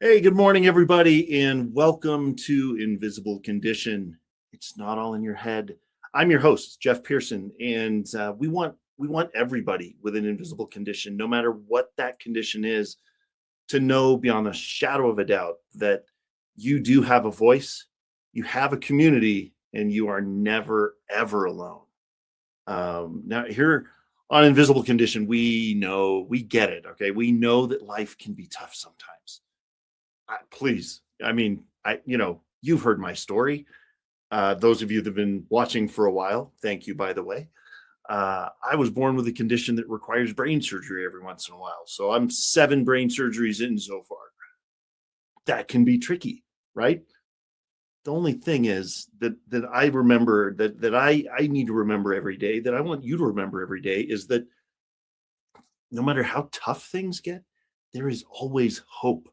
Hey, good morning, everybody, and welcome to Invisible Condition. It's not all in your head. I'm your host, Jeff Pearson, and we want everybody with an invisible condition, no matter what that condition is, to know beyond a shadow of a doubt that you do have a voice, you have a community, and you are never, ever alone. Now, here on Invisible Condition, we get it, okay? We know that life can be tough sometimes. Please, you've heard my story. Those of you that have been watching for a while, thank you, by the way. I was born with a condition that requires brain surgery every once in a while. So I'm 7 brain surgeries in so far. That can be tricky, right? The only thing is that I remember that I need to remember every day, that I want you to remember every day, is that no matter how tough things get, there is always hope.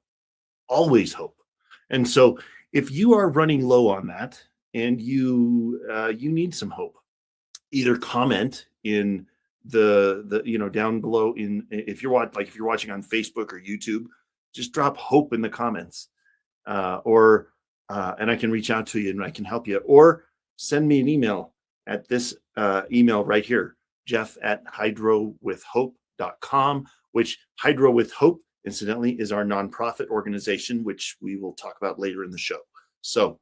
Always hope. And so if you are running low on that and you need some hope, either comment in the down below if you're watching on Facebook or YouTube, just drop hope in the comments, or and I can reach out to you and I can help you, or send me an email at this email right here, jeff@hydrowithhope.com, which Hydro with Hope, incidentally, is our nonprofit organization, which we will talk about later in the show. So,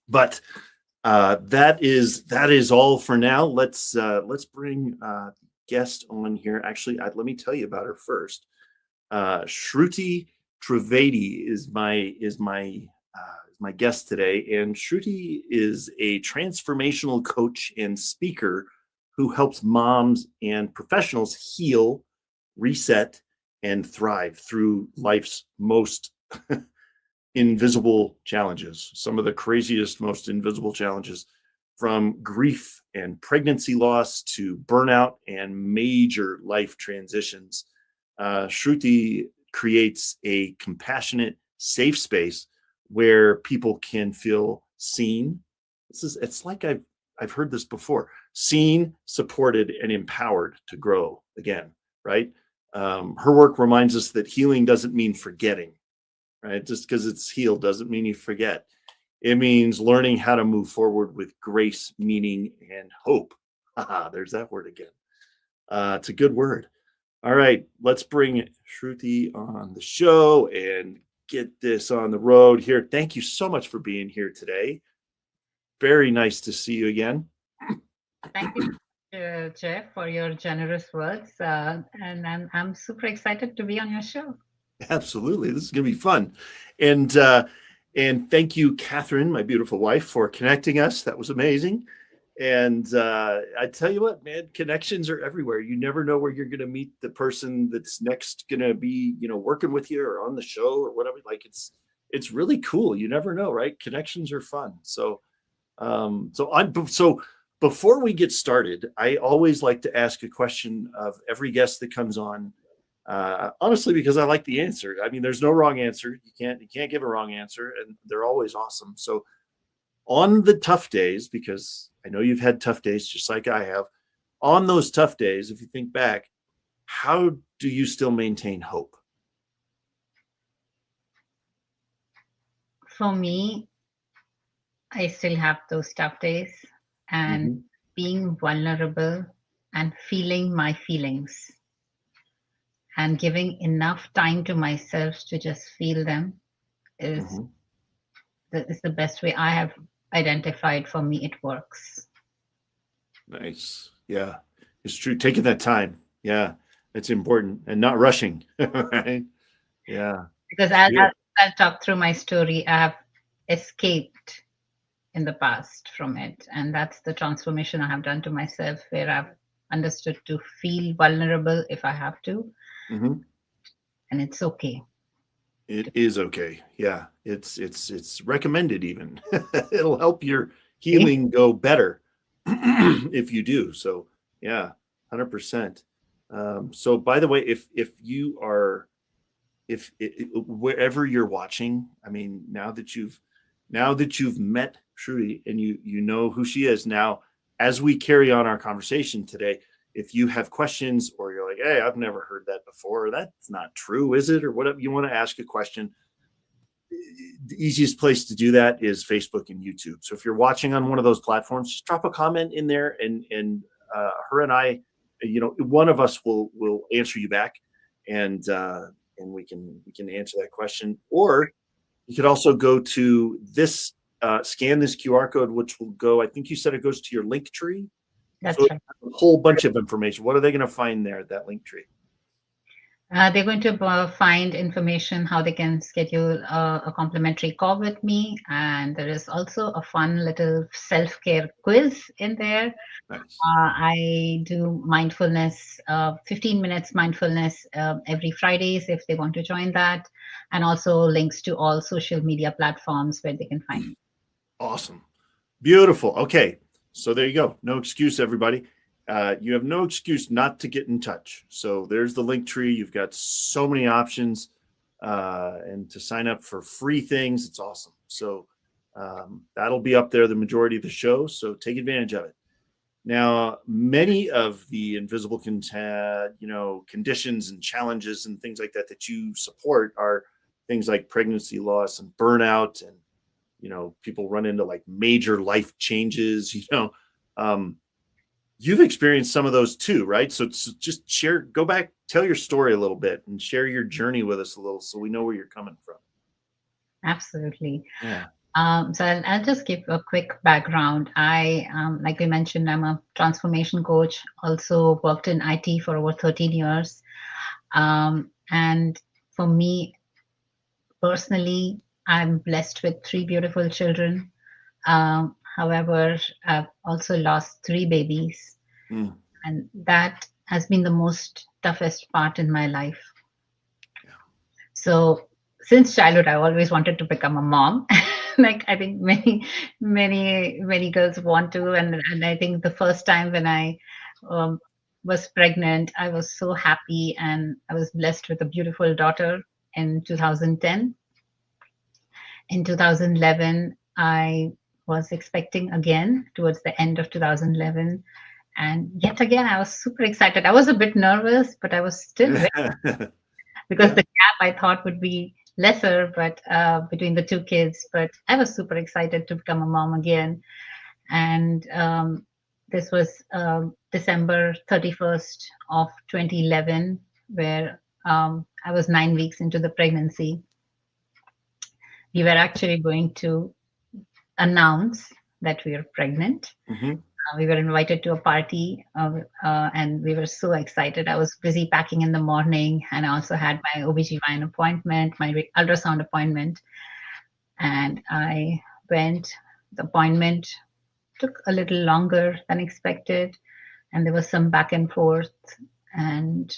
but that is all for now. Let's bring guest on here. Actually, let me tell you about her first. Shruti Trivedi is my guest today, and Shruti is a transformational coach and speaker who helps moms and professionals heal, reset, and thrive through life's most invisible challenges, some of the craziest, most invisible challenges, from grief and pregnancy loss to burnout and major life transitions. Shruti creates a compassionate, safe space where people can feel seen. It's like I've heard this before: seen, supported, and empowered to grow again, right? Her work reminds us that healing doesn't mean forgetting, right? Just because it's healed doesn't mean you forget. It means learning how to move forward with grace, meaning, and hope. There's that word again. It's a good word. All right, let's bring Shruti on the show and get this on the road here. Thank you so much for being here today. Very nice to see you again. Thank you, Jeff, for your generous words. And I'm super excited to be on your show. Absolutely. This is going to be fun. And thank you, Catherine, my beautiful wife, for connecting us. That was amazing. And I tell you what, man, connections are everywhere. You never know where you're going to meet the person that's next going to be, working with you or on the show or whatever. Like it's really cool. You never know, right? Connections are fun. So before we get started, I always like to ask a question of every guest that comes on. Honestly, because I like the answer. I mean, there's no wrong answer. You can't give a wrong answer, and they're always awesome. So on the tough days, because I know you've had tough days just like I have, on those tough days, if you think back, how do you still maintain hope? For me, I still have those tough days, and being vulnerable and feeling my feelings and giving enough time to myself to just feel them is Mhm. is the best way I have identified. For me, it works. Nice. Yeah, it's true. Taking that time. Yeah, it's important and not rushing. Right. Yeah. Because That's beautiful. I'll talk through my story. I have escaped in the past from it, and that's the transformation I have done to myself, where I've understood to feel vulnerable if I have to, Mhm. and it's okay. It is okay. Yeah, it's recommended even. It'll help your healing go better if you do. So yeah, 100%. So by the way, if you are if wherever you're watching, I mean, now that you've met Shruti and you know who she is now, as we carry on our conversation today, if you have questions or you're like, hey, I've never heard that before, or that's not true, is it? Or whatever, you want to ask a question, the easiest place to do that is Facebook and YouTube. So if you're watching on one of those platforms, just drop a comment in there, and her and I, one of us will answer you back, and we can answer that question. Or you could also go to this scan this QR code, which will go. I think you said it goes to your link tree. So That's right. a whole bunch of information. What are they going to find there at that link tree? They're going to find information how they can schedule a complimentary call with me. And there is also a fun little self care quiz in there. Nice. I do mindfulness, 15 minutes mindfulness every Fridays if they want to join that. And also links to all social media platforms where they can find me. Awesome. Beautiful. Okay. So there you go. No excuse, everybody. You have no excuse not to get in touch. So there's the link tree. You've got so many options, and to sign up for free things. It's awesome. So that'll be up there the majority of the show. So take advantage of it. Now, many of the invisible conditions and challenges and things like that you support are things like pregnancy loss and burnout, and people run into like major life changes. Um, you've experienced some of those too, right? So just go back, tell your story a little bit, and share your journey with us a little, so we know where you're coming from. Absolutely. Yeah. So I'll just give a quick background. Like we mentioned, I'm a transformation coach, also worked in IT for over 13 years. And for me personally, I'm blessed with three beautiful children. However, I've also lost three babies, Mm. and that has been the most toughest part in my life. Yeah. So since childhood, I always wanted to become a mom. Like I think many girls want to, and I think the first time when I um, was pregnant, I was so happy, and I was blessed with a beautiful daughter in 2010. In 2011, I was expecting again towards the end of 2011. And yet again, I was super excited. I was a bit nervous, but I was still very, because Yeah. the gap I thought would be lesser, but between the two kids. But I was super excited to become a mom again. And this was December 31st of 2011, where I was 9 weeks into the pregnancy. We were actually going to announce that we are pregnant. Mm-hmm. We were invited to a party, and we were so excited. I was busy packing in the morning, and I also had my OBGYN appointment, my ultrasound appointment. And I went. The appointment took a little longer than expected, and there was some back and forth. And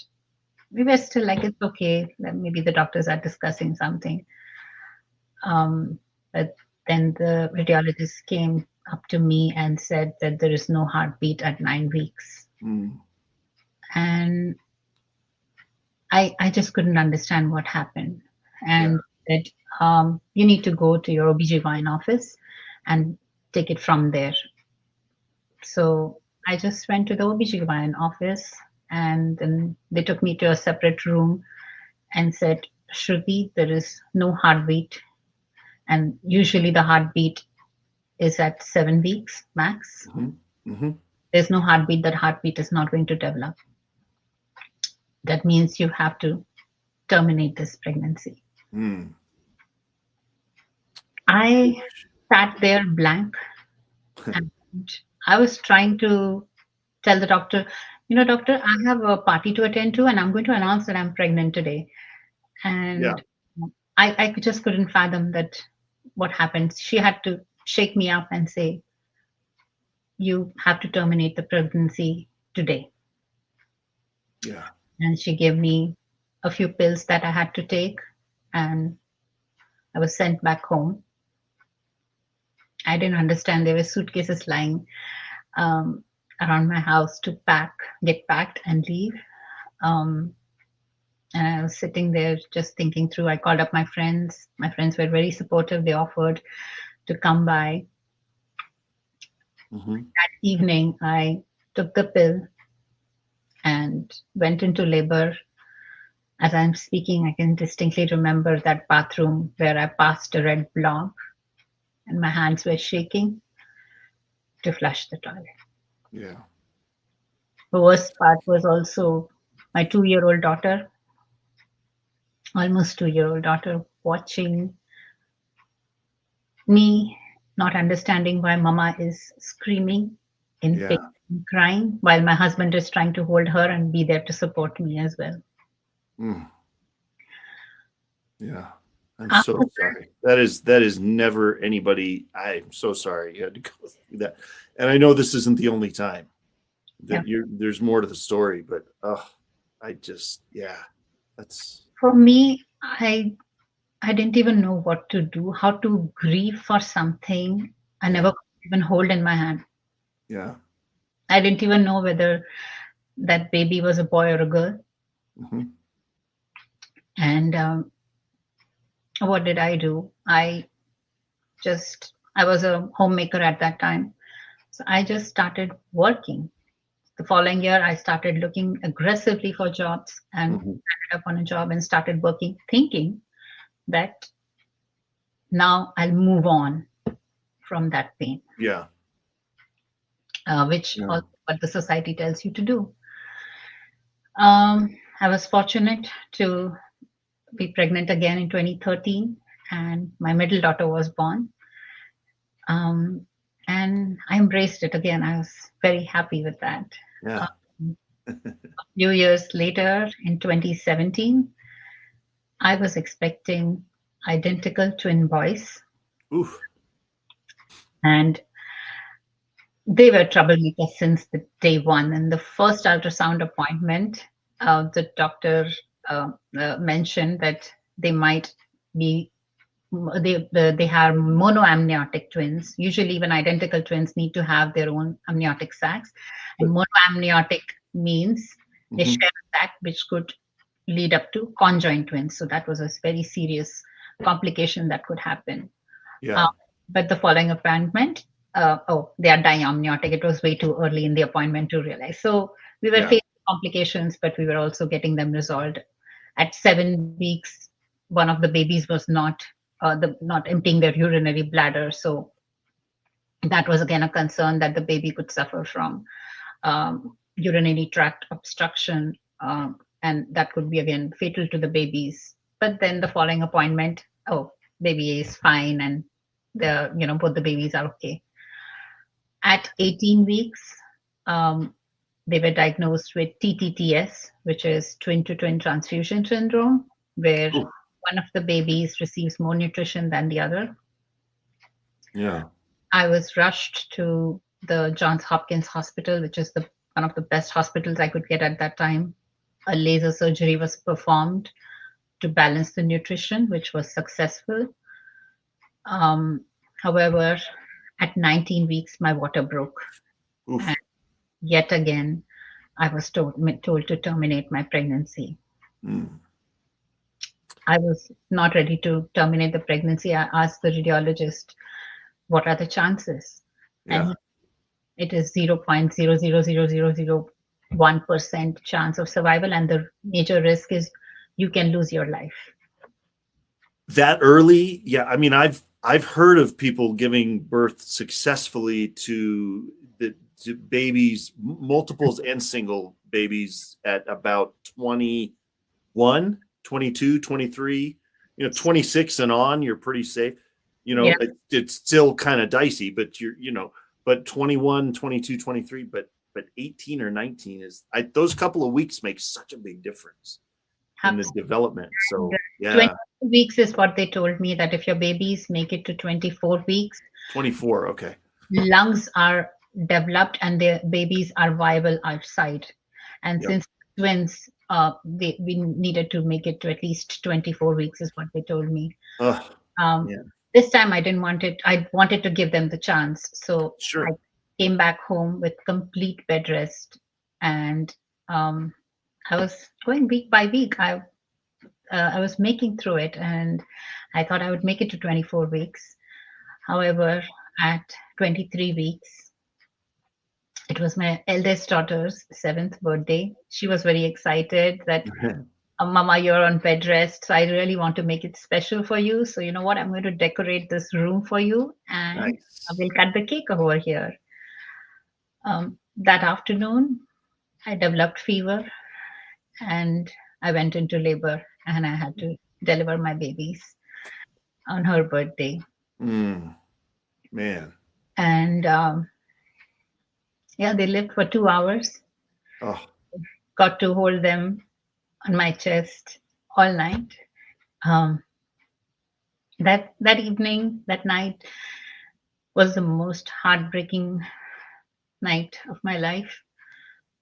we were still like, it's okay. Maybe the doctors are discussing something. But then the radiologist came up to me and said that there is no heartbeat at 9 weeks. Mm. And I just couldn't understand what happened. Yeah. And that you need to go to your OBGYN office and take it from there. So I just went to the OBGYN office, and then they took me to a separate room and said, Shruti, there is no heartbeat. And usually the heartbeat is at 7 weeks max. Mm-hmm. Mm-hmm. There's no heartbeat. That heartbeat is not going to develop. that means you have to terminate this pregnancy. Mm. I sat there blank, and I was trying to tell the doctor, doctor, I have a party to attend to, and I'm going to announce that I'm pregnant today. Yeah. And I just couldn't fathom that what happened. She had to shake me up and say, you have to terminate the pregnancy today. Yeah. And she gave me a few pills that I had to take, and I was sent back home. I didn't understand. There were suitcases lying um, around my house to get packed, and leave. Um, and I was sitting there just thinking through. I called up my friends. My friends were very supportive. They offered to come by. Mm-hmm. That evening, I took the pill and went into labor. As I'm speaking, I can distinctly remember that bathroom where I passed a red blob and my hands were shaking to flush the toilet. Yeah. The worst part was also my 2-year-old daughter, almost 2-year-old daughter, watching me, not understanding why mama is screaming in pain Yeah. and crying, while my husband is trying to hold her and be there to support me as well. Mm. Yeah. I'm After so sorry. That is never anybody. I'm so sorry you had to go through that. And I know this isn't the only time yeah, that there's more to the story, but I just, yeah, that's, for me, I didn't even know what to do, how to grieve for something I yeah. never could even hold in my hand. Yeah. I didn't even know whether that baby was a boy or a girl. Mm-hmm. And what did I do? I was a homemaker at that time. So I just started working. The following year, I started looking aggressively for jobs and Mm-hmm. ended up on a job and started working, thinking that now I'll move on from that pain, Yeah. which Yeah. also what the society tells you to do. I was fortunate to be pregnant again in 2013, and my middle daughter was born. Um, and I embraced it again. I was very happy with that. Yeah. Um, a few years later, in 2017, I was expecting identical twin boys, Oof. and they were troublemakers since the day one. And the first ultrasound appointment, the doctor mentioned that they might be they have monoamniotic twins. Usually, even identical twins need to have their own amniotic sacs, and monoamniotic means they Mm-hmm. share a sac, which could lead up to conjoined twins. So that was a very serious complication that could happen. Uh, Yeah. but the following appointment, they are diamniotic. It was way too early in the appointment to realize. So we were Yeah. facing complications, but we were also getting them resolved. At 7 weeks, one of the babies was not emptying their urinary bladder. So that was again a concern that the baby could suffer from urinary tract obstruction, and that could be again fatal to the babies. But then the following appointment, oh, baby is fine, and both the babies are okay. At 18 weeks, um, they were diagnosed with TTTS, which is twin to twin transfusion syndrome, where Oof. one of the babies receives more nutrition than the other. Yeah. I was rushed to the Johns Hopkins Hospital, which is the one of the best hospitals I could get at that time. A laser surgery was performed to balance the nutrition, which was successful. Um, However, at 19 weeks, my water broke, Oof. and yet again, I was told to terminate my pregnancy. Mm. I was not ready to terminate the pregnancy. I asked the radiologist, "What are the chances?" And Yeah. it is 0.000001% chance of survival, and the major risk is you can lose your life. That early, yeah. I mean, I've heard of people giving birth successfully to that babies, multiples and single babies at about 21, 22, 23, 26 and on, you're pretty safe. Yeah. It's still kind of dicey, but but 21, 22, 23, but 18 or 19 those couple of weeks make such a big difference in the development. So yeah, 22 weeks is what they told me, that if your babies make it to 24 weeks, 24. Okay. lungs are developed and their babies are viable outside. And Yep. since twins, we needed to make it to at least 24 weeks is what they told me. Yeah. This time I didn't want it. I wanted to give them the chance. So Sure. I came back home with complete bed rest. And I was going week by week. I was making through it, and I thought I would make it to 24 weeks. However, at 23 weeks, it was my eldest daughter's 7th birthday. She was very excited that, Mama, you're on bed rest. So I really want to make it special for you. So you know what? I'm going to decorate this room for you, and Nice. I will cut the cake over here. That afternoon, I developed fever, and I went into labor, and I had to deliver my babies on her birthday. Man. And yeah, they lived for 2 hours. Oh. Got to hold them on my chest all night. That evening, that night was the most heartbreaking night of my life,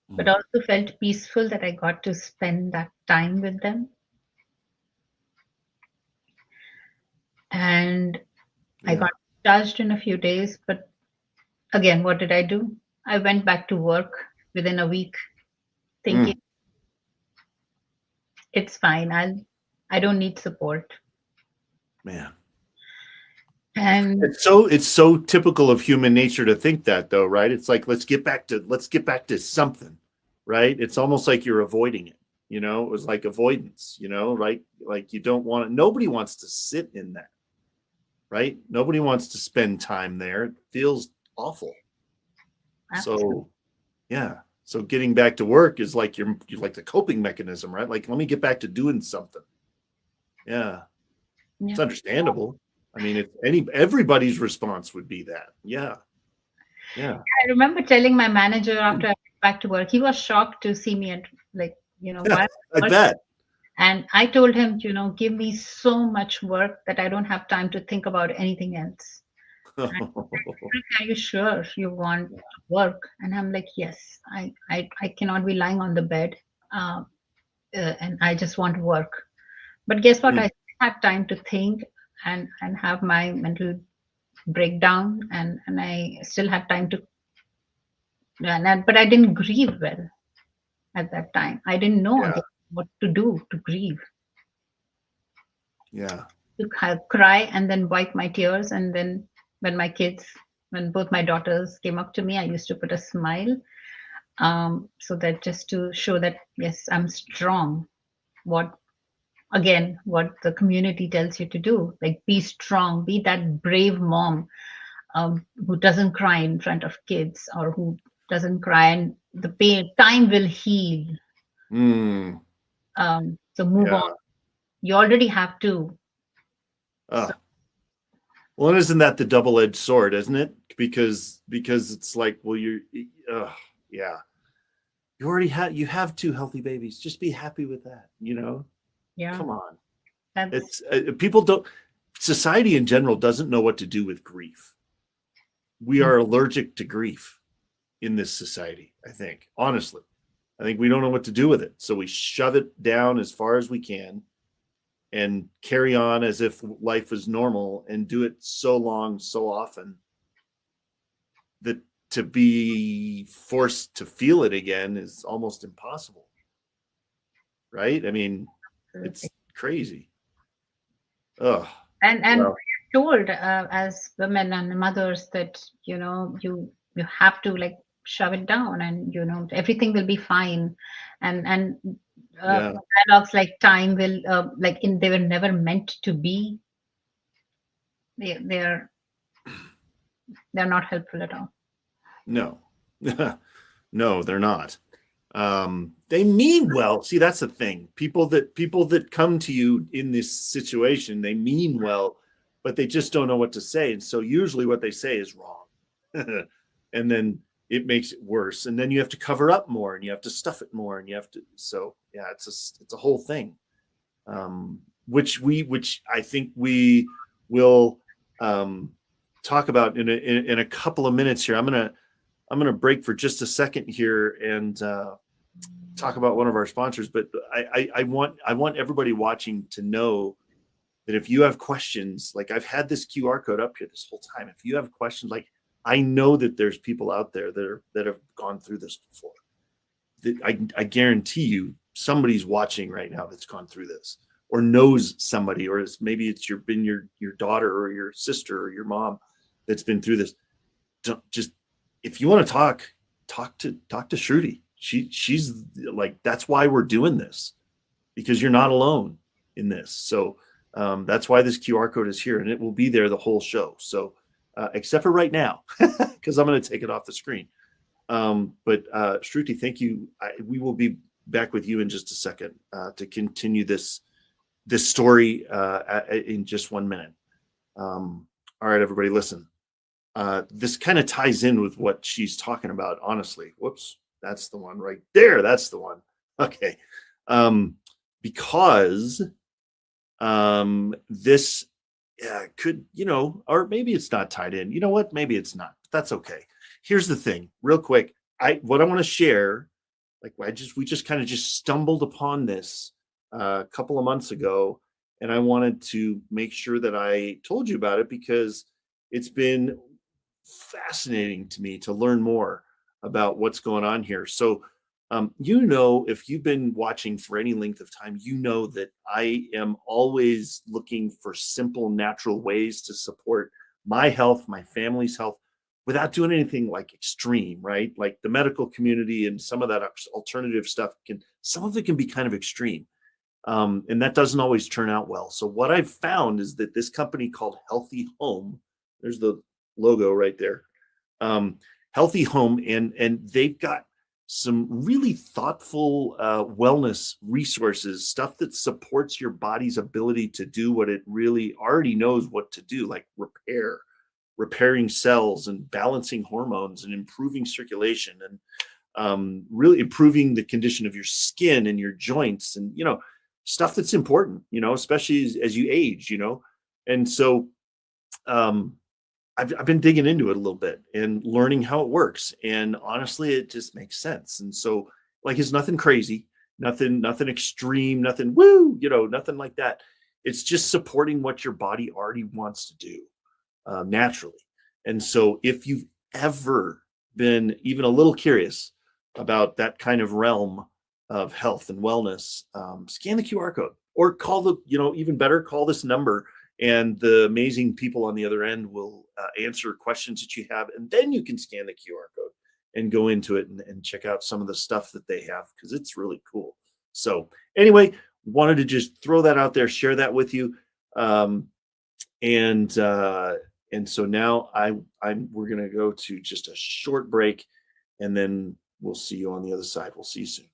but also felt peaceful that I got to spend that time with them. And I got charged in a few days, but again, what did I do? I went back to work within a week, thinking it's fine. I don't need support. Man. And it's so typical of human nature to think that, though, right? It's like, let's get back to something, right? It's almost like you're avoiding it. It was like avoidance, right? Like you don't want to, nobody wants to sit in that, right? Nobody wants to spend time there. It feels awful. absolutely. So yeah. So getting back to work is like you're like the coping mechanism, right? Like, let me get back to doing something. Yeah. It's understandable. I mean, everybody's response would be that. Yeah. I remember telling my manager after I went back to work, he was shocked to see me at, like, I bet. And I told him, give me so much work that I don't have time to think about anything else. Are you sure you want to work? And I'm like, yes, I cannot be lying on the bed, and I just want to work. But guess what? I had time to think and have my mental breakdown, and I still had time to, but I didn't grieve well at that time. I didn't know what to do to grieve. Yeah. To cry and then wipe my tears, and then when both my daughters came up to me, I used to put a smile, so that just to show that yes, I'm strong. What the community tells you to do, like be strong, be that brave mom, who doesn't cry in front of kids, or who doesn't cry, and the pain time will heal. So move on. You already have to. Well, isn't that the double-edged sword, isn't it? Because it's like, well, you already have 2 healthy babies. Just be happy with that, Yeah. Come on. It's society in general doesn't know what to do with grief. We are allergic to grief in this society, I think. Honestly, I think we don't know what to do with it. So we shove it down as far as we can and carry on as if life is normal, and do it so long, so often, that to be forced to feel it again is almost impossible. Right? I mean, it's crazy. And we're told, as women and mothers, that you have to, like, shove it down, and everything will be fine, and dialogues like time will, they were never meant to be. They're not helpful at all. No, No, they're not. They mean well. See, that's the thing. People that come to you in this situation, they mean well, but they just don't know what to say. And so usually what they say is wrong. And then it makes it worse. And then you have to cover up more, and you have to stuff it more, and you have to, so yeah, it's a whole thing. Which I think we will talk about in a couple of minutes here. I'm gonna break for just a second here and talk about one of our sponsors. But I want everybody watching to know that if you have questions, like I've had this QR code up here this whole time. If you have questions, like I know that there's people out there that have gone through this before. That I guarantee you somebody's watching right now that's gone through this, or knows somebody, or maybe it's your daughter or your sister or your mom that's been through this. Just if you want to talk to Shruti. She's like, that's why we're doing this, because you're not alone in this. So that's why this QR code is here, and it will be there the whole show. So except for right now, because I'm going to take it off the screen. But Shruti, thank you. We will be back with you in just a second to continue this story in just 1 minute. All right, everybody, listen. This kind of ties in with what she's talking about, honestly. Whoops, that's the one right there. That's the one. Okay. Because this could, or maybe it's not tied in. You know what? Maybe it's not. But that's okay. Here's the thing, real quick. What I want to share, we just kind of stumbled upon this a couple of months ago, and I wanted to make sure that I told you about it because it's been fascinating to me to learn more about what's going on here. So, if you've been watching for any length of time, you know that I am always looking for simple, natural ways to support my health, my family's health, without doing anything like extreme, right? Like the medical community and some of that alternative stuff some of it can be kind of extreme. And that doesn't always turn out well. So what I've found is that this company called Healthy Home, there's the logo right there, Healthy Home, and they've got some really thoughtful wellness resources, stuff that supports your body's ability to do what it really already knows what to do, like repairing cells and balancing hormones and improving circulation and really improving the condition of your skin and your joints and, stuff that's important, especially as you age, And so I've been digging into it a little bit and learning how it works. And honestly, it just makes sense. And so it's nothing crazy, nothing extreme, nothing nothing like that. It's just supporting what your body already wants to do naturally. And so if you've ever been even a little curious about that kind of realm of health and wellness, scan the QR code or call even better, call this number, and the amazing people on the other end will answer questions that you have. And then you can scan the QR code and go into it and check out some of the stuff that they have, because it's really cool. So anyway, wanted to just throw that out there, share that with you. And so now we're going to go to just a short break, and then we'll see you on the other side. We'll see you soon.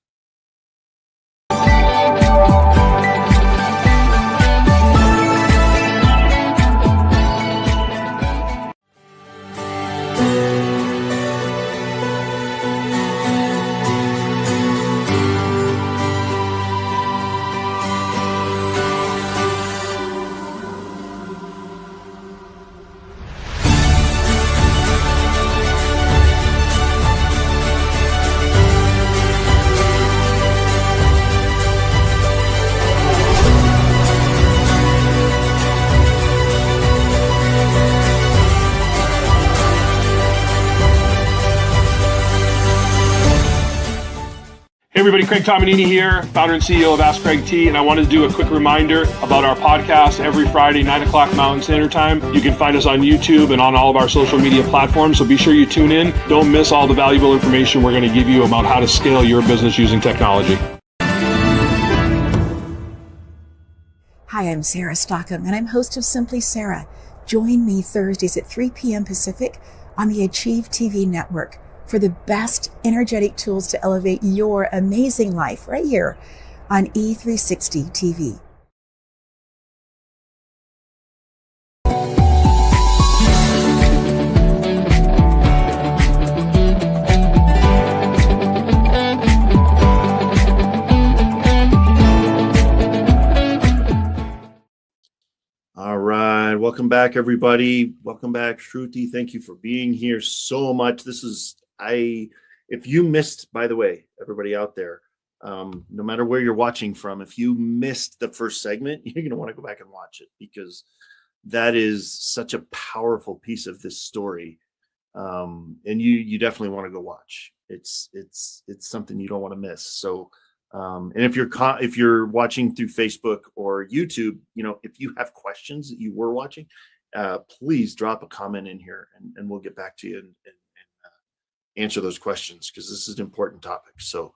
Hey everybody, Craig Tomanini here, founder and CEO of Ask Craig T, and I wanted to do a quick reminder about our podcast every Friday, 9 o'clock Mountain Standard Time. You can find us on YouTube and on all of our social media platforms, so be sure you tune in. Don't miss all the valuable information we're going to give you about how to scale your business using technology. Hi, I'm Sarah Stockham, and I'm host of Simply Sarah. Join me Thursdays at 3 p.m. Pacific on the Achieve TV network for the best energetic tools to elevate your amazing life right here on E360 TV. All right. Welcome back, everybody. Welcome back, Shruti. Thank you for being here so much. If you missed, by the way, everybody out there, no matter where you're watching from, if you missed the first segment, you're going to want to go back and watch it, because that is such a powerful piece of this story. And you definitely want to go watch. It's something you don't want to miss. So, and if you're watching through Facebook or YouTube, if you have questions that you were watching, please drop a comment in here, and we'll get back to you and answer those questions, because this is an important topic. So,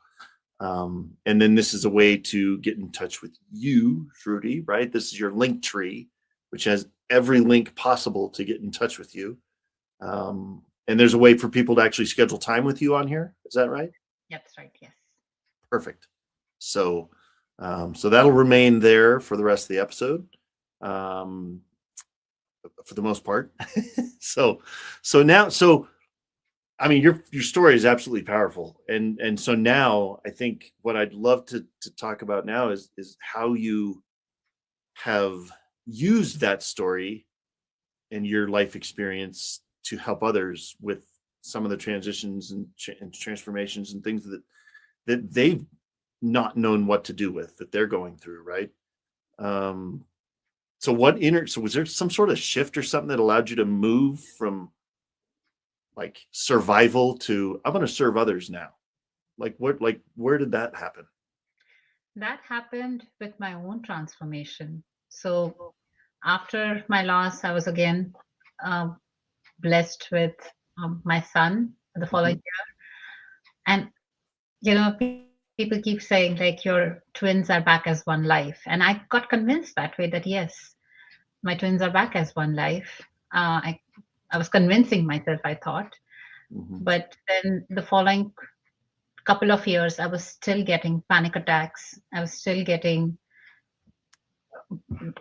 and then this is a way to get in touch with you, Shruti, right? This is your link tree, which has every link possible to get in touch with you. And there's a way for people to actually schedule time with you on here. Is that right? That's right. Yes. Perfect. So, so that'll remain there for the rest of the episode, for the most part. So I mean, your story is absolutely powerful, and so now I think what I'd love to talk about now is how you have used that story and your life experience to help others with some of the transitions and transformations and things that they've not known what to do with, that they're going through, right? So was there some sort of shift or something that allowed you to move from like survival to I'm going to serve others now? Where did that happen? That happened with my own transformation. So after my loss, I was again blessed with my son the following year. And, people keep saying like your twins are back as one life. And I got convinced that way that yes, my twins are back as one life. I was convincing myself, I thought. But then the following couple of years, I was still getting panic attacks. I was still getting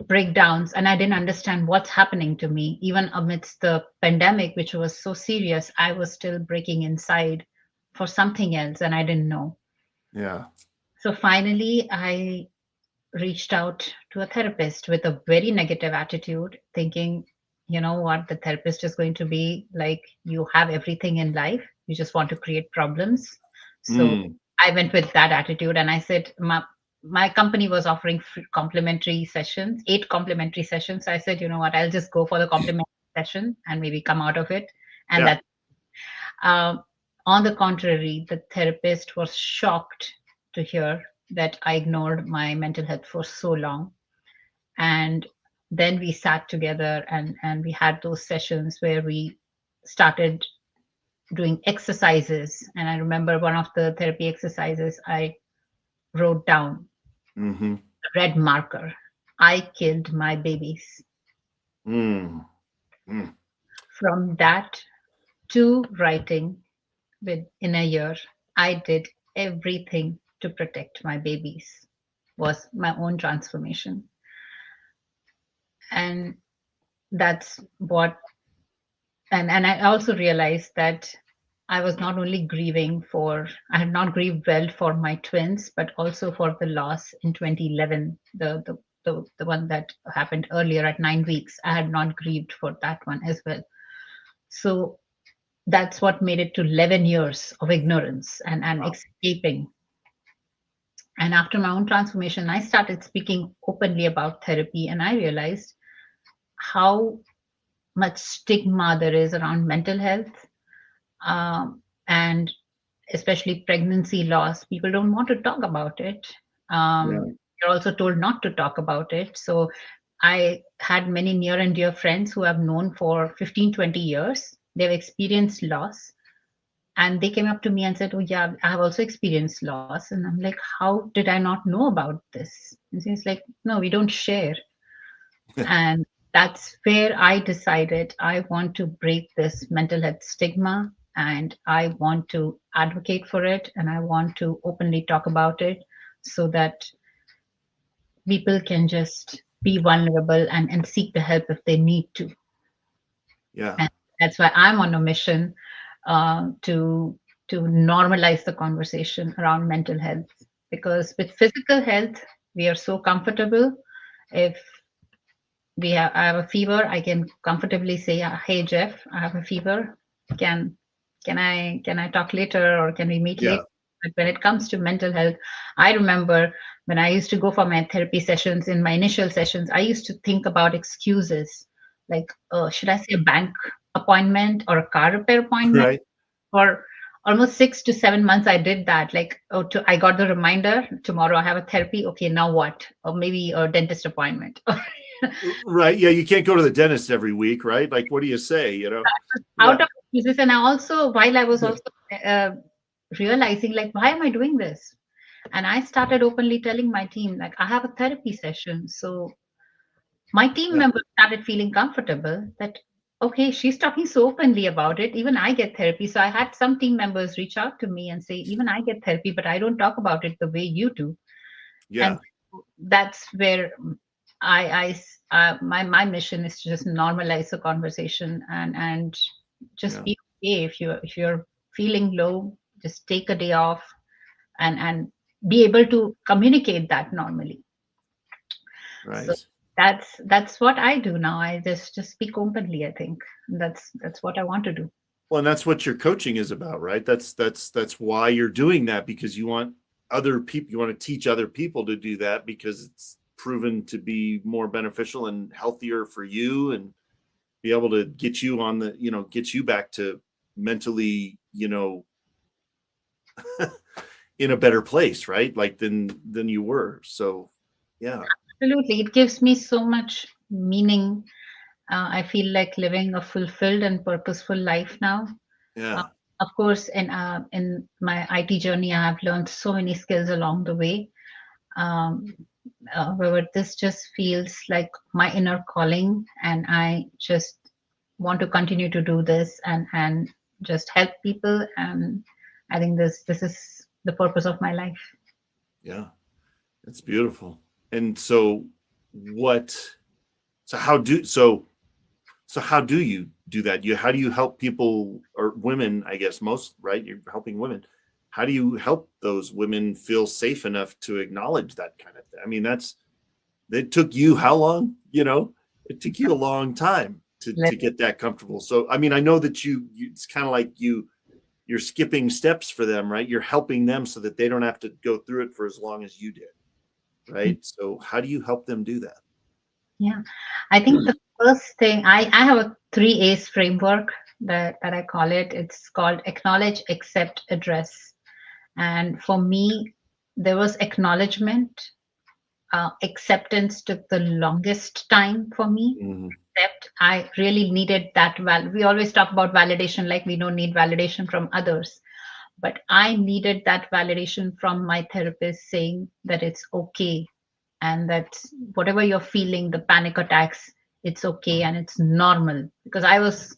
breakdowns, and I didn't understand what's happening to me. Even amidst the pandemic, which was so serious, I was still breaking inside for something else, and I didn't know. Yeah. So finally, I reached out to a therapist with a very negative attitude, thinking, you know what, the therapist is going to be like, you have everything in life, you just want to create problems. So I went with that attitude, and I said, my company was offering complimentary sessions, 8 complimentary sessions. So I said, you know what, I'll just go for the complimentary session and maybe come out of it. And that, on the contrary, the therapist was shocked to hear that I ignored my mental health for so long. And then we sat together and we had those sessions where we started doing exercises. And I remember one of the therapy exercises I wrote down, red marker, I killed my babies. From that to writing, within a year, I did everything to protect my babies. Was my own transformation. And that's what, and I also realized that I was not only I had not grieved well for my twins, but also for the loss in 2011, the one that happened earlier at 9 weeks. I had not grieved for that one as well. So that's what made it to 11 years of ignorance and wow. Escaping. And after my own transformation, I started speaking openly about therapy, and I realized how much stigma there is around mental health, and especially pregnancy loss. People don't want to talk about it. You're also told not to talk about it. So I had many near and dear friends who I've known for 15, 20 years. They've experienced loss. And they came up to me and said, oh, yeah, I have also experienced loss. And I'm like, how did I not know about this? And he's like, no, we don't share. And that's where I decided I want to break this mental health stigma and I want to advocate for it, and I want to openly talk about it so that people can just be vulnerable and seek the help if they need to. Yeah. And that's why I'm on a mission to normalize the conversation around mental health, because with physical health we are so comfortable. If I have a fever, I can comfortably say, hey Jeff, I have a fever. Can can I talk later, or can we meet Yeah. later? But when it comes to mental health, I remember when I used to go for my therapy sessions, in my initial sessions, I used to think about excuses like, should I say a bank appointment or a car repair appointment? Right. For almost 6 to 7 months, I did that. Like, I got the reminder, tomorrow I have a therapy. Okay, now what? Or maybe a dentist appointment. Right. Yeah. You can't go to the dentist every week, right? Like, what do you say? You know? Out Yeah. of excuses. And I also, while I was Yeah. also realizing, like, why am I doing this? And I started openly telling my team, like, I have a therapy session. So my team Yeah. members started feeling comfortable that, okay, she's talking so openly about it. Even I get therapy. So I had some team members reach out to me and say, even I get therapy, but I don't talk about it the way you do. Yeah. And that's where my mission is to just normalize the conversation and just Yeah. be okay. If you're feeling low, just take a day off and be able to communicate that normally. Right. So that's what I do now. I just speak openly. I think that's what I want to do. Well, and that's what your coaching is about, right? That's why you're doing that, because you want other people, you want to teach other people to do that, because it's proven to be more beneficial and healthier for you, and be able to get you on the, get you back to mentally, in a better place, right? Like than you were. So yeah. Absolutely, it gives me so much meaning. I feel like living a fulfilled and purposeful life now. Uh, Yeah. of course, in my IT journey, I have learned so many skills along the way. Um, However, this just feels like my inner calling, and I just want to continue to do this and just help people. And I think this is the purpose of my life. Yeah. It's beautiful. And so what, so how do, so how do you do that? How do you help people, or women, I guess most, right? You're helping women. How do you help those women feel safe enough to acknowledge that kind of thing? I mean, it took you how long? It took you a long time to get that comfortable. So, I mean, I know that it's kind of like you're skipping steps for them, right? You're helping them so that they don't have to go through it for as long as you did, right? So how do you help them do that? Yeah, I think the first thing, I have a 3 A's framework that I call it. It's called acknowledge, accept, address. And for me, there was acknowledgement. Acceptance took the longest time for me. Mm-hmm. Accept, I really needed that. We always talk about validation, like we don't need validation from others. But I needed that validation from my therapist saying that it's okay, and that whatever you're feeling, the panic attacks, it's okay and it's normal. Because I was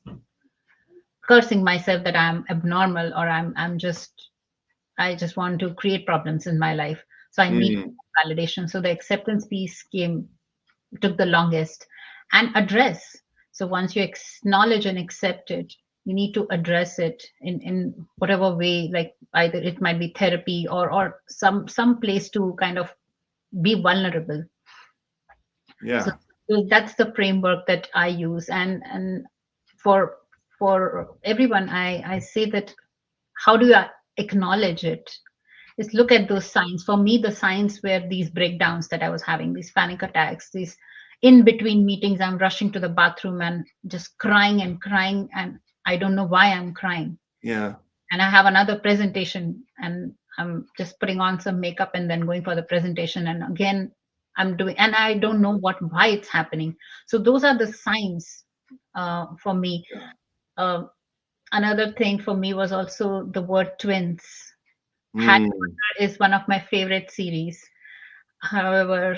cursing myself that I'm abnormal, or I just want to create problems in my life. So I need validation. So the acceptance piece took the longest. And address. So once you acknowledge and accept it, you need to address it in whatever way, like either it might be therapy or some place to kind of be vulnerable. Yeah. So that's the framework that I use. And for everyone, I say that, how do you acknowledge it? Is look at those signs. For me, the signs were these breakdowns that I was having, these panic attacks, these in between meetings, I'm rushing to the bathroom and just crying and crying, and I don't know why I'm crying. Yeah. And I have another presentation, and I'm just putting on some makeup and then going for the presentation, and again and I don't know why it's happening. So those are the signs for me. Another thing for me was also the word twins. Harry Potter is one of my favorite series. However,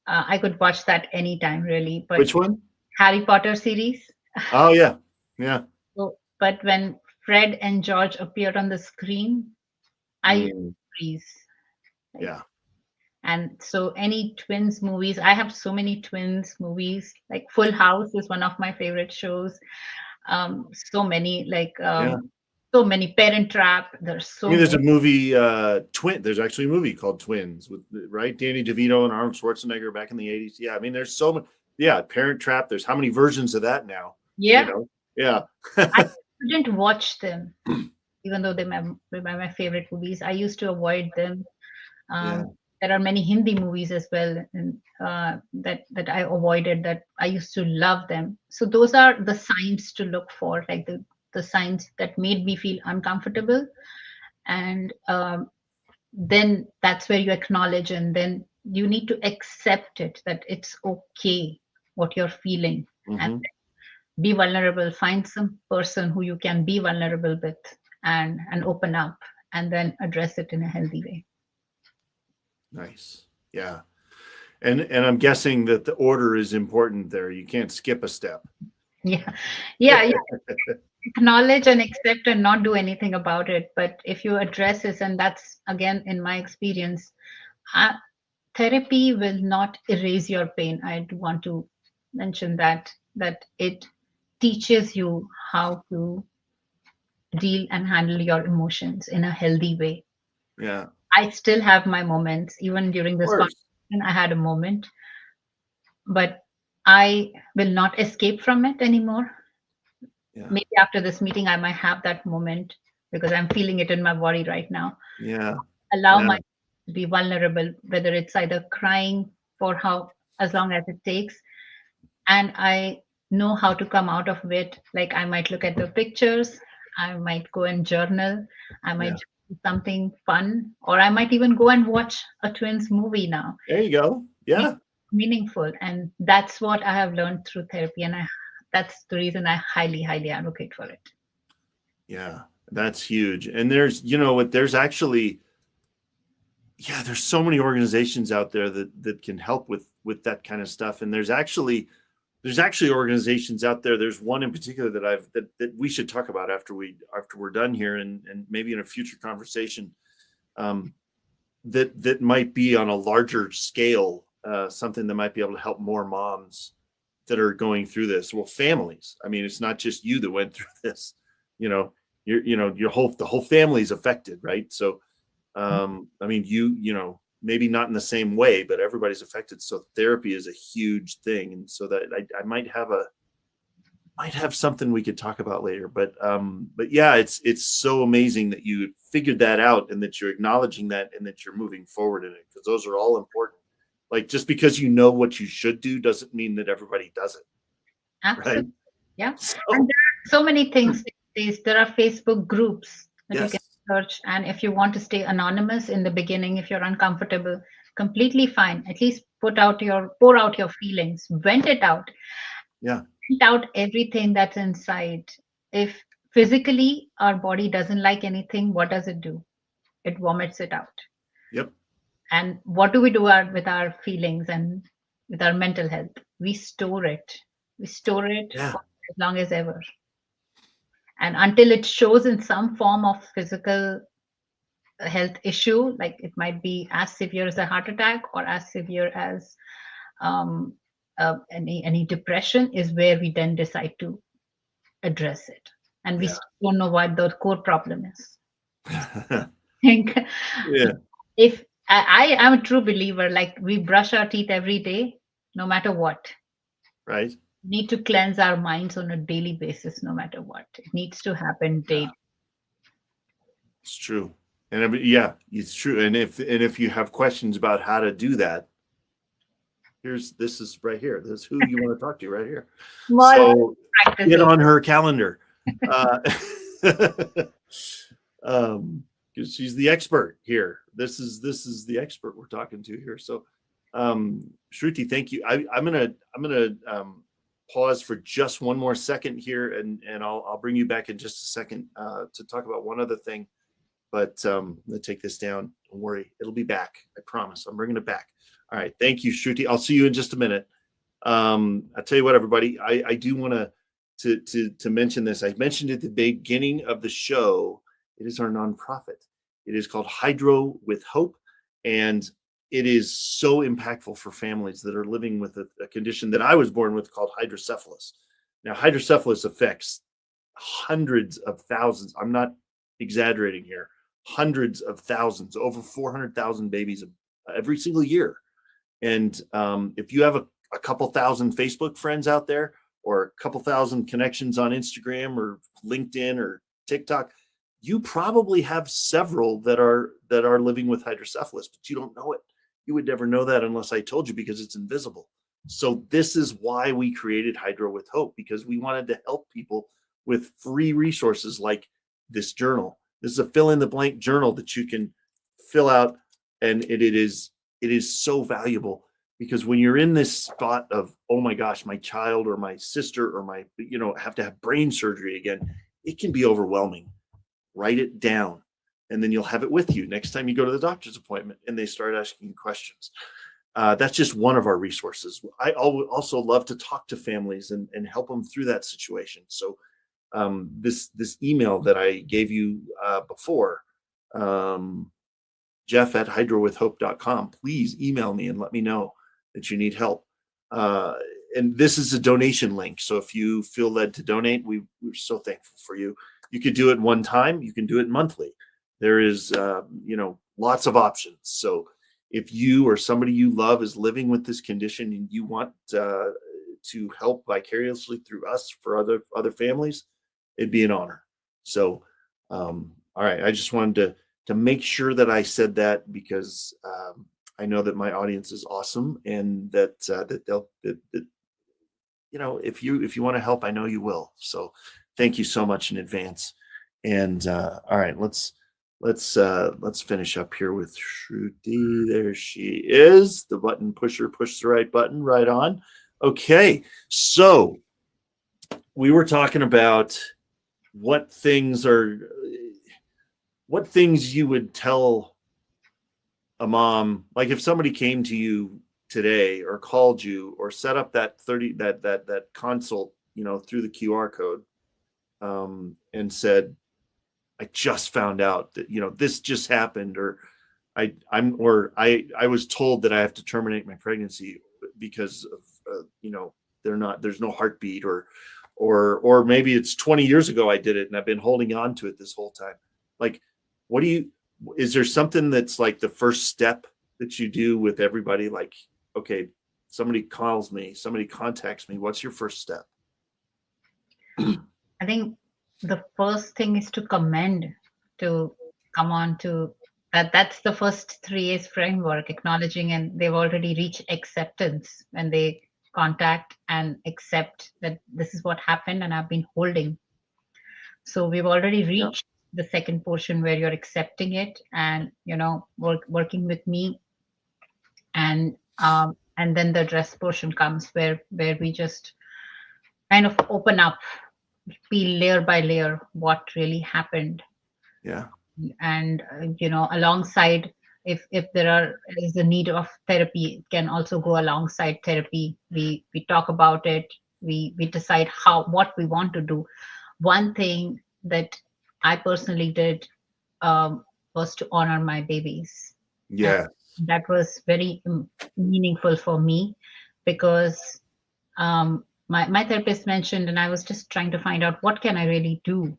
I could watch that anytime, really. But which one? Harry Potter series. Oh yeah. Yeah. So, but when Fred and George appeared on the screen, I freeze. Yeah. And so any twins movies, I have so many twins movies, like Full House is one of my favorite shows. So many, Yeah. so many, Parent Trap. There's so There's a many. movie, there's actually a movie called Twins with, right? Danny DeVito and Arnold Schwarzenegger back in the 80s. Yeah. I mean, there's so many. Yeah. Parent Trap. There's how many versions of that now? Yeah. You know? Yeah. I couldn't watch them, even though they're my favorite movies. I used to avoid them. There are many Hindi movies as well, and that I avoided. That I used to love them. So those are the signs to look for, like the signs that made me feel uncomfortable, and then that's where you acknowledge, and then you need to accept it, that it's okay what you're feeling, and be vulnerable. Find some person who you can be vulnerable with, and open up, and then address it in a healthy way. Nice. Yeah. And I'm guessing that the order is important there. You can't skip a step. Yeah. Acknowledge and accept and not do anything about it. But if you address this, and that's again in my experience, therapy will not erase your pain. I do want to mention that it teaches you how to deal and handle your emotions in a healthy way. Yeah. I still have my moments. Even during this conversation, I had a moment, but I will not escape from it anymore. Yeah. Maybe after this meeting, I might have that moment because I'm feeling it in my body right now. Yeah. Allow myself to be vulnerable, whether it's either crying for as long as it takes. And I know how to come out of it. Like I might look at the pictures, I might go and journal, I might do something fun, or I might even go and watch a twins movie now. There you go. Yeah. It's meaningful. And that's what I have learned through therapy. And that's the reason I highly, highly advocate for it. Yeah, that's huge. And there's actually, there's so many organizations out there that can help with that kind of stuff. And there's actually organizations out there. There's one in particular that we should talk about after we're done here, and maybe in a future conversation, that might be on a larger scale, something that might be able to help more moms that are going through this. Well, families. I mean, it's not just you that went through this. The whole family's affected, right? So, I mean, maybe not in the same way, but everybody's affected. So therapy is a huge thing. And so that I might have something we could talk about later, but yeah, it's so amazing that you figured that out and that you're acknowledging that and that you're moving forward in it, because those are all important. Like, just because you know what you should do doesn't mean that everybody does it. Absolutely. Right? Yeah. So, and there are so many things. There are Facebook groups that you can search, and if you want to stay anonymous in the beginning, if you're uncomfortable, completely fine. At least pour out your feelings, vent it out. Yeah. Vent out everything that's inside. If physically our body doesn't like anything, what does it do? It vomits it out. Yep. And what do we do with our feelings and with our mental health? We store it. For as long as ever. And until it shows in some form of physical health issue, like it might be as severe as a heart attack or as severe as any depression, is where we then decide to address it. And we still don't know what the core problem is. I think if I am a true believer, like we brush our teeth every day, no matter what. Right. We need to cleanse our minds on a daily basis, no matter what. It needs to happen daily. It's true. And it's true. And if you have questions about how to do that, this is right here. This is who you want to talk to right here. So get on her calendar. She's the expert here. This is the expert we're talking to here. So Shruti, thank you. I'm gonna pause for just one more second here, and I'll bring you back in just a second to talk about one other thing. But I'm gonna take this down. Don't worry, it'll be back. I promise. I'm bringing it back. All right, thank you, Shruti. I'll see you in just a minute. I'll tell you what, everybody. I do want to to mention this. I mentioned at the beginning of the show, it is our nonprofit. It is called Hydro with Hope, and it is so impactful for families that are living with a condition that I was born with called hydrocephalus. Now, hydrocephalus affects hundreds of thousands. I'm not exaggerating here. Hundreds of thousands, over 400,000 babies every single year. And if you have a couple thousand Facebook friends out there, or a couple thousand connections on Instagram or LinkedIn or TikTok, you probably have several that are living with hydrocephalus, but you don't know it. You would never know that unless I told you, because it's invisible. So this is why we created Hydro with Hope, because we wanted to help people with free resources like this journal. This is a fill in the blank journal that you can fill out, and it is so valuable, because when you're in this spot of, oh my gosh, my child or my sister or my, have to have brain surgery again, it can be overwhelming. Write it down, and then you'll have it with you next time you go to the doctor's appointment and they start asking you questions. That's just one of our resources. I also love to talk to families and help them through that situation. So this email that I gave you before, Jeff@hydrowithhope.com, please email me and let me know that you need help. And this is a donation link. So if you feel led to donate, we're so thankful for you. You could do it one time. You can do it monthly. There is, lots of options. So if you or somebody you love is living with this condition and you want to help vicariously through us for other families, it'd be an honor. So, all right. I just wanted to make sure that I said that, because I know that my audience is awesome, and that they'll, if you want to help, I know you will. So thank you so much in advance. And all right, let's finish up here with Shruti. There she is. The button pusher, push the right button, right on. Okay, so we were talking about what things you would tell a mom, like if somebody came to you today or called you or set up that consult, through the QR code, and said, I just found out that, this just happened, or I was told that I have to terminate my pregnancy because of, there's no heartbeat, or maybe it's 20 years ago I did it and I've been holding on to it this whole time. Like, is there something that's like the first step that you do with everybody? Like, okay, somebody calls me, somebody contacts me, what's your first step? I think the first thing is to come on to that. That's the first 3A's framework, acknowledging, and they've already reached acceptance when they contact and accept that this is what happened and I've been holding. So we've already reached the second portion where you're accepting it and, working with me. And then the address portion comes where we just kind of open up, peel layer by layer what really happened. Yeah. And alongside, if there is a need of therapy, it can also go alongside therapy. We talk about it. We decide what we want to do. One thing that I personally did was to honor my babies. Yeah. And that was very meaningful for me, because my therapist mentioned, and I was just trying to find out what can I really do.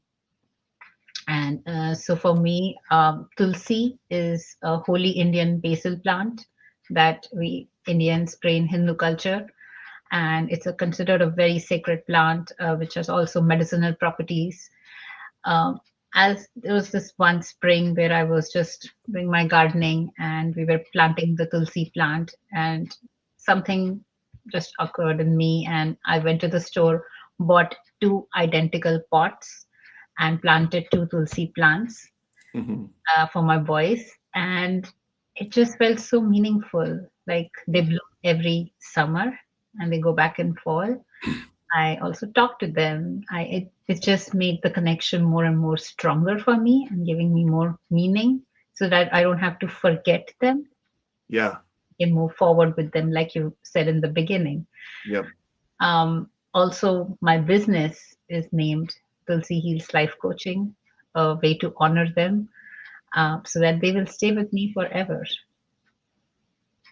And so for me, Tulsi is a holy Indian basil plant that we Indians spray in Hindu culture. And it's considered a very sacred plant, which has also medicinal properties. As there was this one spring where I was just doing my gardening and we were planting the Tulsi plant, and something just occurred in me, and I went to the store, bought 2 identical pots and planted 2 Tulsi plants for my boys. And it just felt so meaningful. Like, they bloom every summer and they go back in fall. I also talked to them. It just made the connection more and more stronger for me and giving me more meaning, so that I don't have to forget them. Yeah. And move forward with them, like you said in the beginning. Yep. also my business is named Tulsi Heals Life Coaching, a way to honor them, so that they will stay with me forever.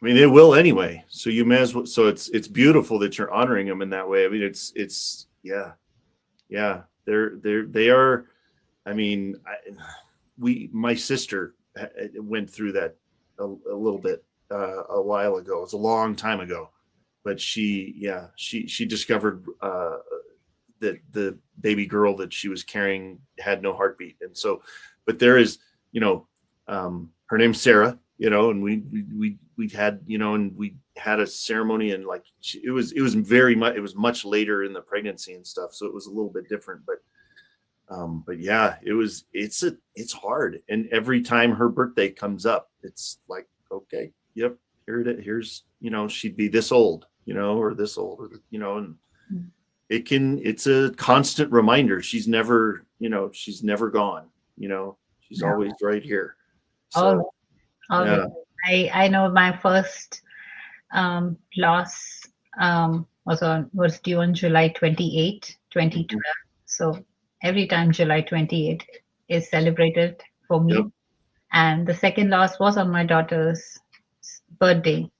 I mean, it will anyway. So you may as well. So it's beautiful that you're honoring them in that way. I mean, it's yeah. They are. I mean, my sister went through that a little bit a while ago. It was a long time ago, but she discovered that the baby girl that she was carrying had no heartbeat, and so, but there is, her name's Sarah, and we had, and we had a ceremony, and like it was much later in the pregnancy and stuff, so it was a little bit different, but yeah, it's hard, and every time her birthday comes up, it's like, okay, yep, here it is. Here's, she'd be this old, or this old, or and it's a constant reminder. She's never gone. She's always right here. So, yeah. I know my first loss was due on July 28, 2012. Mhm. So every time July 28 is celebrated for me. Yep. And the second loss was on my daughter's birthday.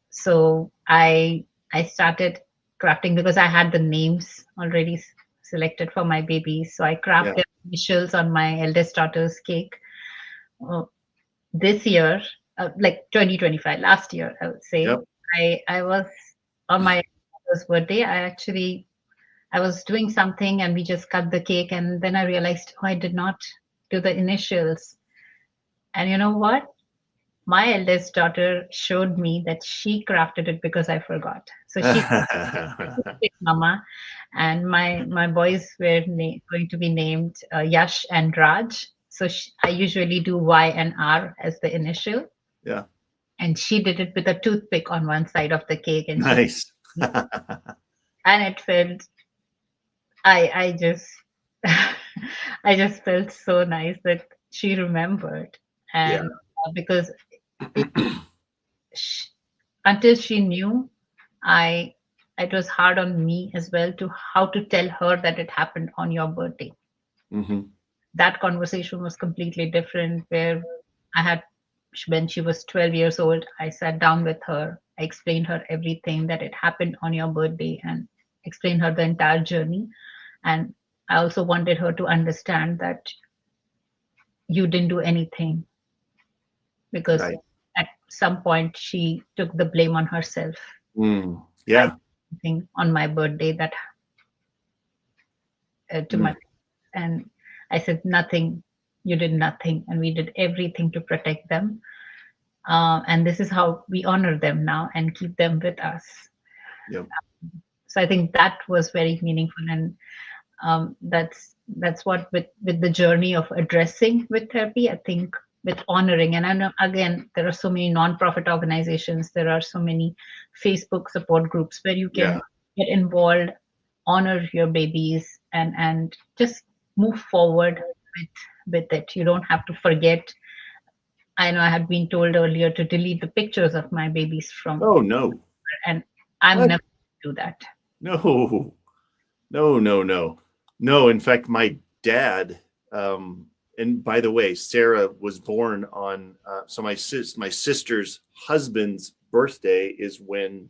So I started crafting because I had the names already selected for my babies. So I crafted initials on my eldest daughter's cake. This year, like 2025, last year, I would say, Yep. I was on my daughter's birthday. I was doing something and we just cut the cake, and then I realized, I did not do the initials. And you know what? My eldest daughter showed me that she crafted it because I forgot. So she picked Mama, and my boys were going to be named Yash and Raj. So I usually do Y and R as the initial. Yeah. And she did it with a toothpick on one side of the cake, and Nice. and it felt, I just I just felt so nice that she remembered, and because until she knew, it was hard on me as well to how to tell her that it happened on your birthday. Mm-hmm. That conversation was completely different, where when she was 12 years old, I sat down with her, I explained her everything, that it happened on your birthday, and explained her the entire journey. And I also wanted her to understand that you didn't do anything, because at some point she took the blame on herself. Yeah. On my birthday that to my, and I said, nothing, you did nothing, and we did everything to protect them, and this is how we honor them now and keep them with us. Yep. So I think that was very meaningful, and that's what with the journey of addressing with therapy, I think, with honoring. And I know, again, there are so many nonprofit organizations, there are so many Facebook support groups where you can get involved, honor your babies, and just move forward with it. You don't have to forget. I know I had been told earlier to delete the pictures of my babies from. Oh no. And I'm never going to do that. No. In fact, my dad, and by the way, Sarah was born on, so my sister's husband's birthday is when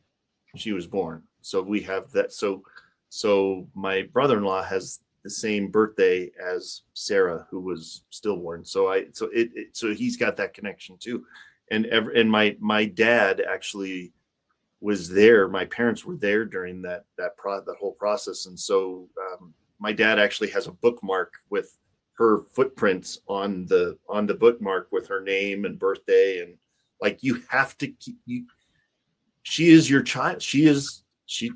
she was born. So we have that. So my brother-in-law has the same birthday as Sarah, who was stillborn. So he's got that connection too. And my dad actually was there. My parents were there during that whole process. And so my dad actually has a bookmark with her footprints on the bookmark with her name and birthday. And like, you have to she is your child.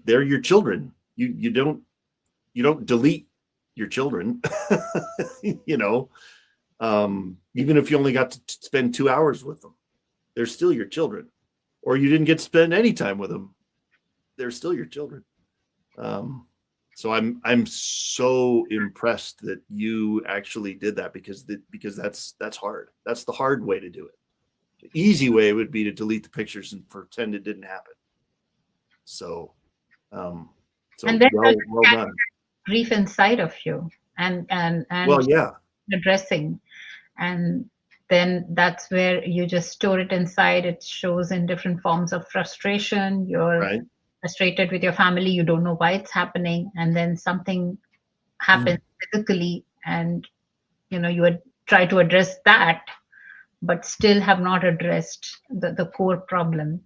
They're your children. You don't delete your children, even if you only got to spend 2 hours with them, they're still your children. Or you didn't get to spend any time with them, they're still your children. So I'm so impressed that you actually did that, because that's hard. That's the hard way to do it. The easy way would be to delete the pictures and pretend it didn't happen. So So And then well there's done. grief inside of you, and Well, yeah, addressing, and then that's where you just store it inside. It shows in different forms of frustration. You're right. frustrated with your family, you don't know why it's happening, and then something happens physically, and you would try to address that, but still have not addressed the core problem.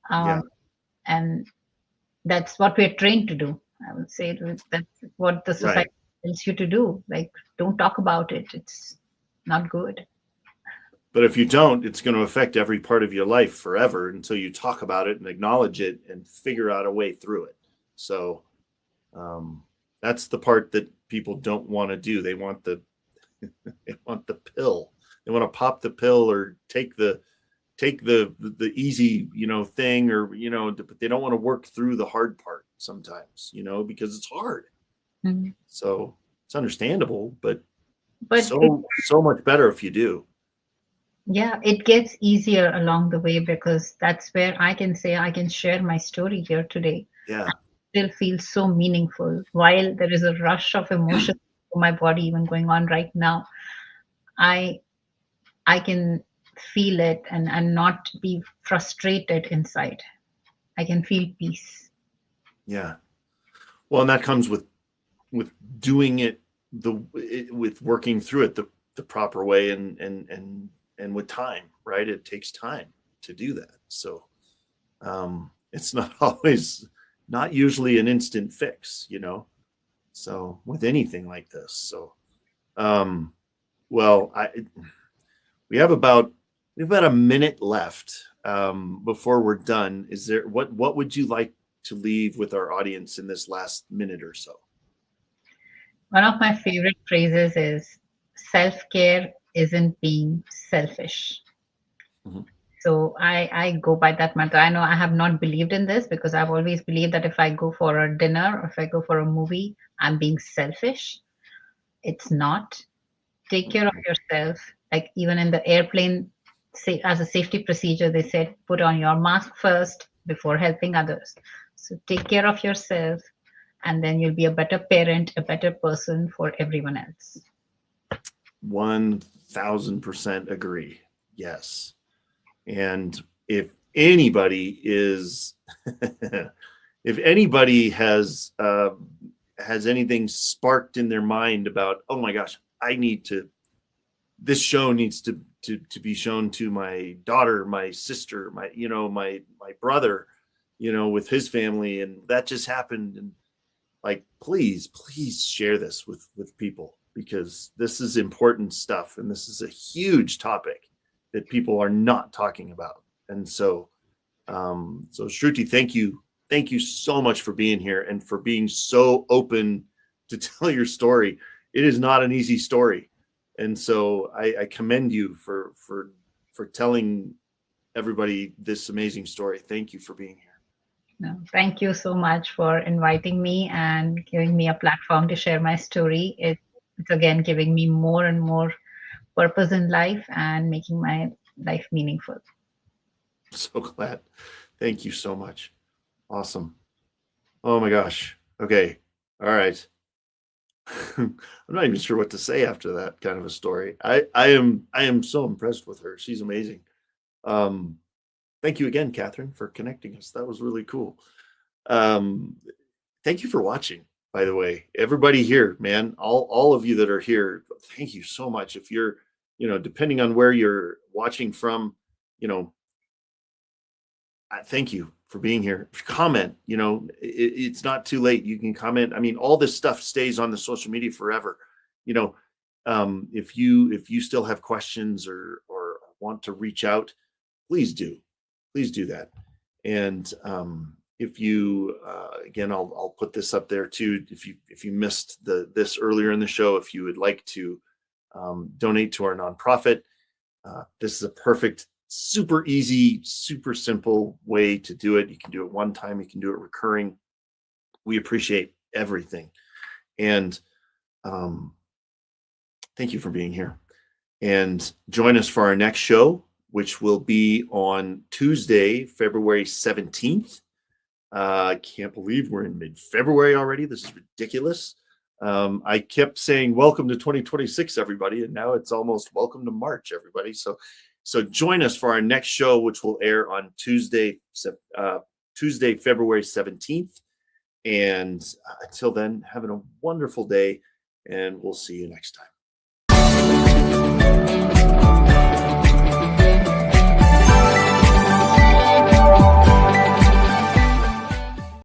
Yeah, And that's what we're trained to do. I would say that's what the right. society tells you to do. Like, don't talk about it. It's not good. But if you don't, it's going to affect every part of your life forever until you talk about it and acknowledge it and figure out a way through it. So that's the part that people don't want to do. They want the pill. They want to pop the pill or take the easy thing, or but they don't want to work through the hard part sometimes, because it's hard. Mhm. So it's understandable, but But so much better if you do. yeah, it gets easier along the way, because that's where I can say I can share my story here today. Yeah, Still feels so meaningful while there is a rush of emotion in my body even going on right now. I I can feel it, and not be frustrated inside. I can feel peace. yeah. Well, and that comes with doing it with working through it the proper way, and with time, right? It takes time to do that. So it's not usually an instant fix, so with anything like this. So well, we have about a minute left before we're done. Is there what would you like to leave with our audience in this last minute or so? One of my favorite phrases is, self-care isn't being selfish. Mhm. So I go by that mantra. I know I have not believed in this, because I've always believed that if I go for a dinner or if I go for a movie, I'm being selfish. It's not. Take care of yourself. Like, even in the airplane, say, as a safety procedure, they said put on your mask first before helping others. So take care of yourself, and then you'll be a better parent, a better person for everyone else. 1000% agree. Yes. And if anybody is, if anybody has anything sparked in their mind about, oh my gosh, this show needs to be shown to my daughter, my sister, my brother, with his family, and that just happened, and like, please share this with people, because this is important stuff, and this is a huge topic that people are not talking about. And so Shruti, thank you so much for being here and for being so open to tell your story. It is not an easy story, and so I commend you for telling everybody this amazing story. Thank you for being here. No, thank you so much for inviting me and giving me a platform to share my story. It's again giving me more and more purpose in life and making my life meaningful. So glad. Thank you so much. Awesome. Oh my gosh. Okay. All right. I'm not even sure what to say after that kind of a story. I am so impressed with her. She's amazing. Thank you again, Catherine, for connecting us. That was really cool. Thank you for watching, by the way. Everybody here, man, all of you that are here, thank you so much. If you're, depending on where you're watching from, thank you for being here. Comment, it's not too late. You can comment. I mean, all this stuff stays on the social media forever. If you still have questions or want to reach out, please do that. And if you again, I'll put this up there too. If you missed this earlier in the show, if you would like to donate to our nonprofit, this is a perfect, super easy, super simple way to do it. You can do it one time, you can do it recurring. We appreciate everything. And thank you for being here. And join us for our next show, which will be on Tuesday, February 17th I can't believe we're in mid-February already. This is ridiculous. I kept saying welcome to 2026, everybody, and now it's almost welcome to March, everybody. So join us for our next show, which will air on Tuesday, February 17th. And until then, having a wonderful day, and we'll see you next time.